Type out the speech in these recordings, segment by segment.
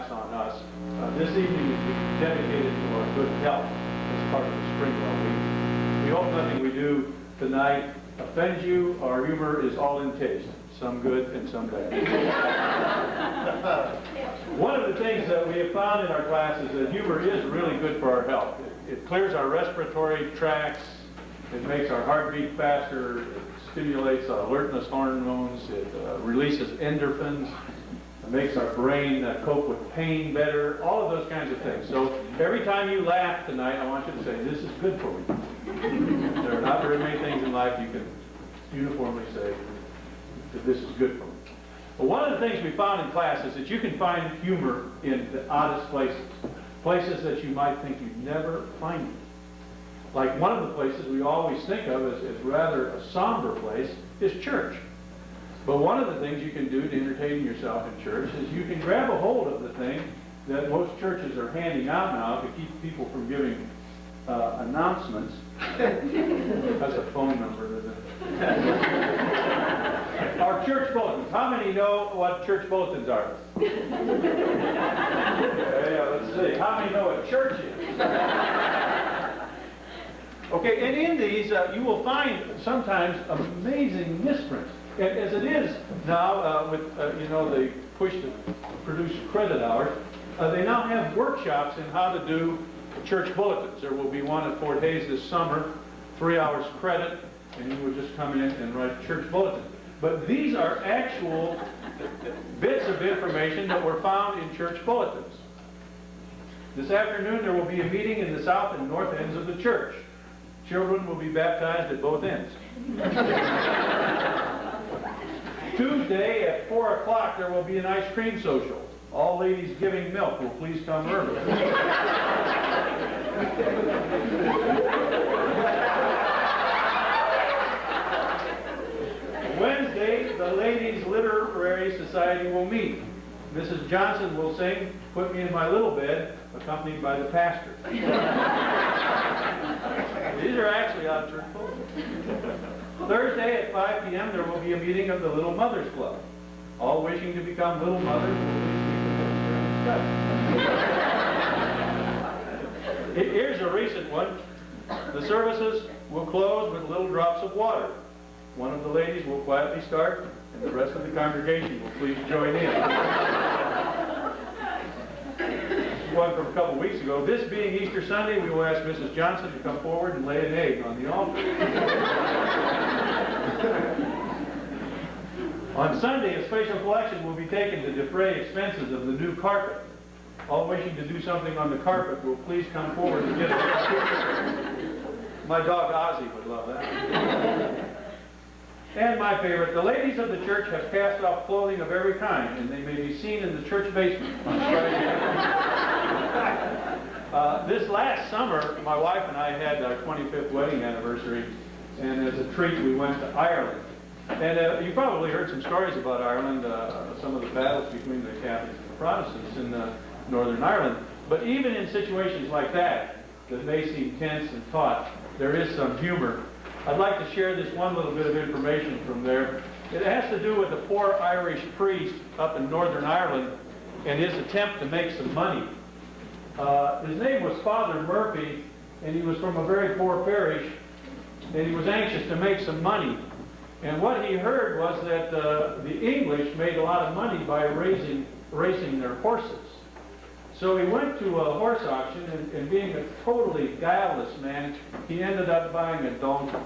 class on us. This evening is dedicated to our good health as part of the Springwell Week. We hope nothing we do tonight offends you. Our humor is all in taste, some good and some bad. One of the things that we have found in our class is that humor is really good for our health. It clears our respiratory tracts, it makes our heartbeat faster, it stimulates our alertness hormones, it releases endorphins, it makes our brain cope with pain better, all of those kinds of things. So every time you laugh tonight, I want you to say, this is good for me. There are not very many things in life you can uniformly say that this is good for me. But one of the things we found in class is that you can find humor in the oddest places. Places that you might think you'd never find it. Like one of the places we always think of as rather a somber place is church. But one of the things you can do to entertain yourself in church is you can grab a hold of the thing that most churches are handing out now to keep people from giving announcements. That's a phone number, isn't it? Our church bulletins. How many know what church bulletins are? Yeah, let's see. How many know what church is? Okay, and in these you will find sometimes amazing misprints. And as it is now with you know, the push to produce credit hours, they now have workshops in how to do church bulletins. There will be one at Fort Hays this summer, 3 hours credit, and you would just come in and write a church bulletin. But these are actual bits of information that were found in church bulletins. This afternoon there will be a meeting in the south and north ends of the church. Children will be baptized at both ends. Tuesday at 4 o'clock there will be an ice cream social. All ladies giving milk will please come early. Wednesday, the Ladies Literary Society will meet. Mrs. Johnson will sing, "Put Me in My Little Bed," accompanied by the pastor. These are actually out of church bulletins. Thursday at 5 p.m. there will be a meeting of the Little Mothers Club. All wishing to become little mothers will please meet the minister. Here's a recent one. The services will close with little drops of water. One of the ladies will quietly start, and the rest of the congregation will please join in. One from a couple weeks ago. This being Easter Sunday, we will ask Mrs. Johnson to come forward and lay an egg on the altar. On Sunday, a special collection will be taken to defray expenses of the new carpet. All wishing to do something on the carpet will please come forward and get it. My dog Ozzy would love that. And my favorite, the ladies of the church have cast off clothing of every kind, and they may be seen in the church basement on Friday. This last summer, my wife and I had our 25th wedding anniversary, and as a treat, we went to Ireland. And you probably heard some stories about Ireland, some of the battles between the Catholics and the Protestants in Northern Ireland. But even in situations like that may seem tense and taut, there is some humor. I'd like to share this one little bit of information from there. It has to do with a poor Irish priest up in Northern Ireland and his attempt to make some money. His name was Father Murphy, and he was from a very poor parish, and he was anxious to make some money. And what he heard was that the English made a lot of money by racing their horses. So he went to a horse auction, and being a totally guileless man, he ended up buying a donkey.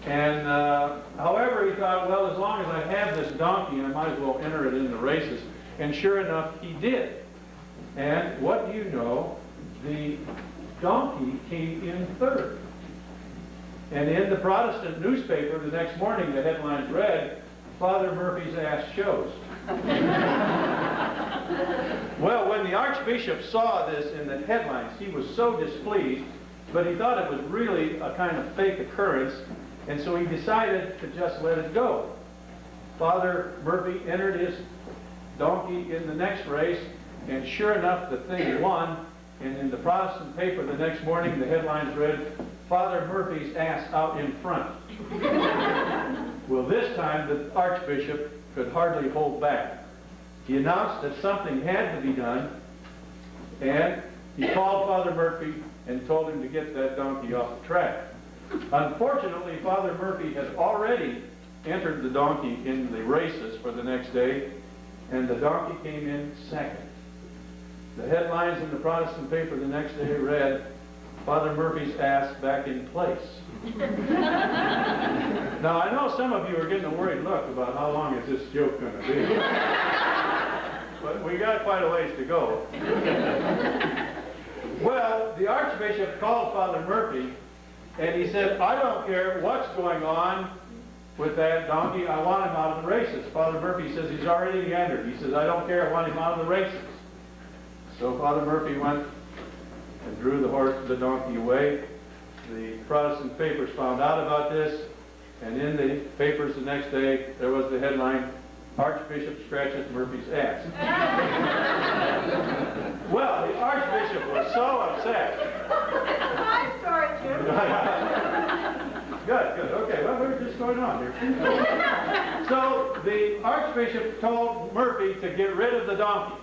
And however, he thought, well, as long as I have this donkey, I might as well enter it in the races. And sure enough, he did. And what do you know? The donkey came in third. And in the Protestant newspaper the next morning, the headlines read, "Father Murphy's ass shows." Well, when the Archbishop saw this in the headlines, he was so displeased, but he thought it was really a kind of fake occurrence, and so he decided to just let it go. Father Murphy entered his donkey in the next race, and sure enough, the thing won, and in the Protestant paper the next morning, the headlines read, "Father Murphy's ass out in front." Well, this time the Archbishop could hardly hold back. He announced that something had to be done, and he called Father Murphy and told him to get that donkey off the track. Unfortunately, Father Murphy had already entered the donkey in the races for the next day, and the donkey came in second. The headlines in the Protestant paper the next day read, "Father Murphy's ass back in place." Now, I know some of you are getting a worried look about how long is this joke going to be. But we got quite a ways to go. Well, the Archbishop called Father Murphy, and he said, "I don't care what's going on with that donkey, I want him out of the races." Father Murphy says he's already entered. He says, "I don't care, I want him out of the races." So Father Murphy went and drew the donkey away. The Protestant papers found out about this, and in the papers the next day, there was the headline, "Archbishop scratches Murphy's ass." Well, the Archbishop was so upset. My story, Jim. Good, good. Okay, well, we're just going on here. So the Archbishop told Murphy to get rid of the donkey.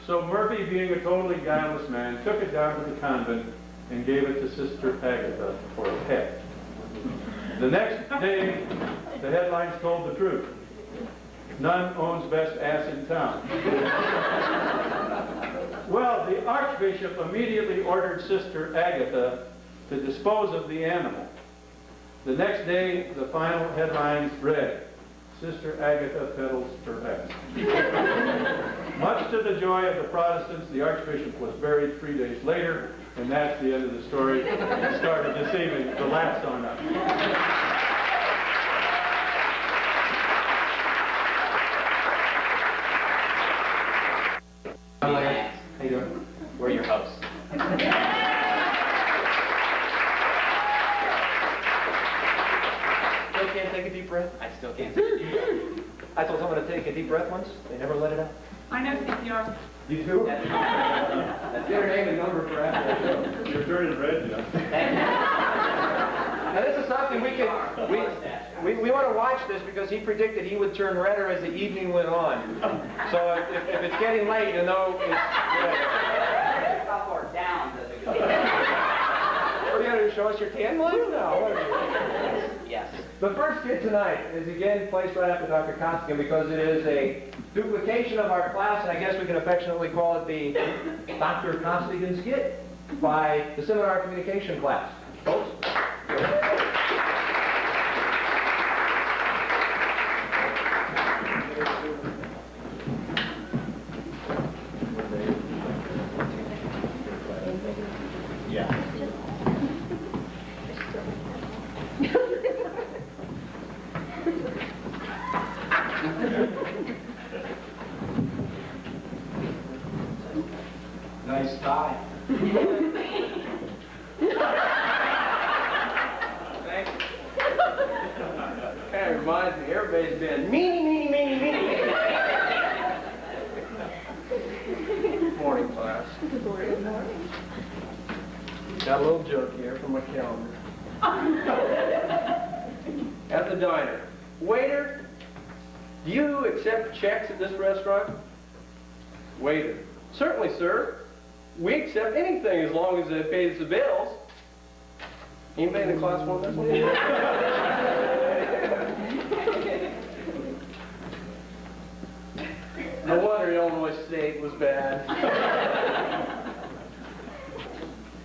So Murphy, being a totally guileless man, took it down to the convent and gave it to Sister Agatha for a pet. The next day, the headlines told the truth. "None owns best ass in town." Well, the Archbishop immediately ordered Sister Agatha to dispose of the animal. The next day, the final headlines read, "Sister Agatha peddles her ass." Much to the joy of the Protestants, the Archbishop was buried 3 days later, and that's the end of the story. It started this evening, the last song up. How you doing? We're your hosts. Still can't take a deep breath? I still can't take a deep breath. I told someone to take a deep breath once. They never let it out. I know CPR. You too? That's your name and number for after the show. You're turning red, you know. Thank you. Now this is something we want to watch this because he predicted he would turn redder as the evening went on. So if it's getting late, you know it's Up or down does it go? What are you going to show us your tan line? No. Yes. The first skit tonight is again placed right after Dr. Costigan because it is a duplication of our class, and I guess we can affectionately call it the Dr. Costigan skit by the seminar communication class. Folks? Nice tie. Thanks. Kind of reminds me, everybody's been meanie. Morning, class. Good morning. Got a little joke here from my calendar. At the diner. Waiter, do you accept checks at this restaurant? Waiter, certainly, sir. We accept anything as long as it pays the bills. Anybody in the class want this one? No wonder Illinois State was bad.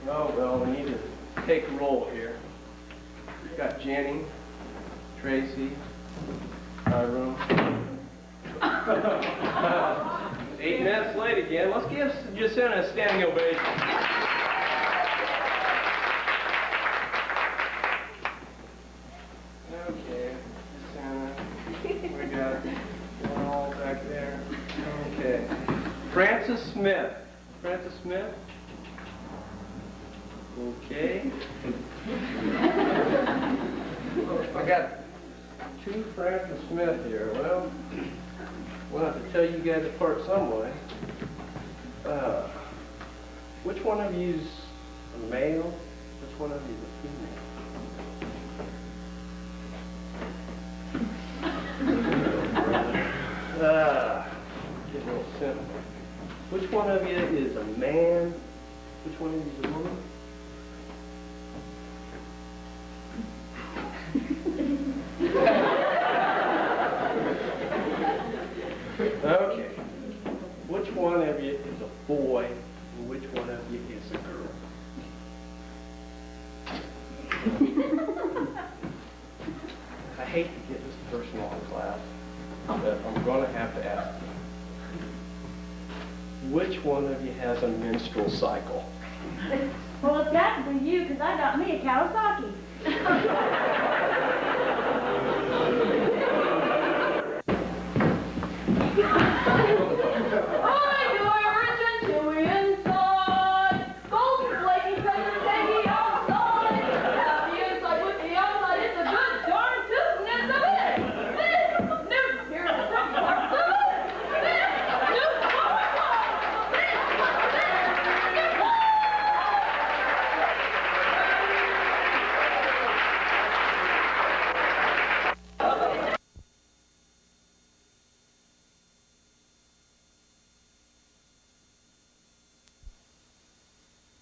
Oh, well, we need to take a roll here. We've got Jenny, Tracy, our room. 8 minutes late again. Let's give Jacinta a standing ovation. Okay, Jacinta. We got one all back there. Okay. Francis Smith. Francis Smith? Okay. I got 2 Francis Smith here. Well, we'll have to tell you guys apart some way. Which one of you's a male? Which one of you's a female? Getting Which one of you is a man? Which one of you is a woman? Okay. Which one of you is a boy and which one of you is a girl? I hate to get this personal in class, but I'm going to have to ask you. Which one of you has a menstrual cycle? Well, it's got to be you, because I got me a Kawasaki.